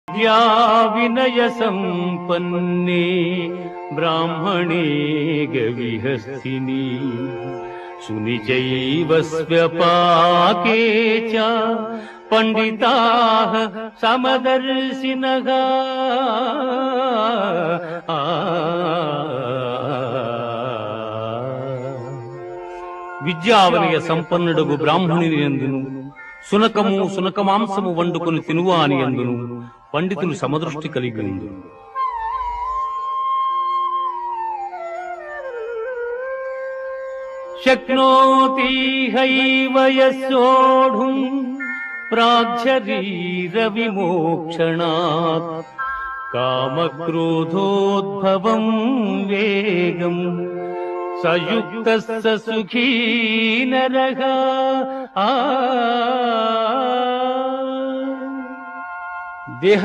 विद्या विनय संपन्ने ब्राह्मणे गविहस्तिनि सुनिचैव स्वपाके च पंडिताः समदर्शिनः। విద్యావనయ సంపన్నుడగు బ్రాహ్మణుని యందును సునకము సునకమాంసము వండుకొని తినువాని యందును పండితులు సమదృష్టి కలిగి ఉండు. శక్నోతి హైవ యస్సోఢుం ప్రాగ్శరీర విమోక్షణాత్ కామక్రోధోద్భవం వేగం సయుక్తస్స సుఖీ నరః। దేహ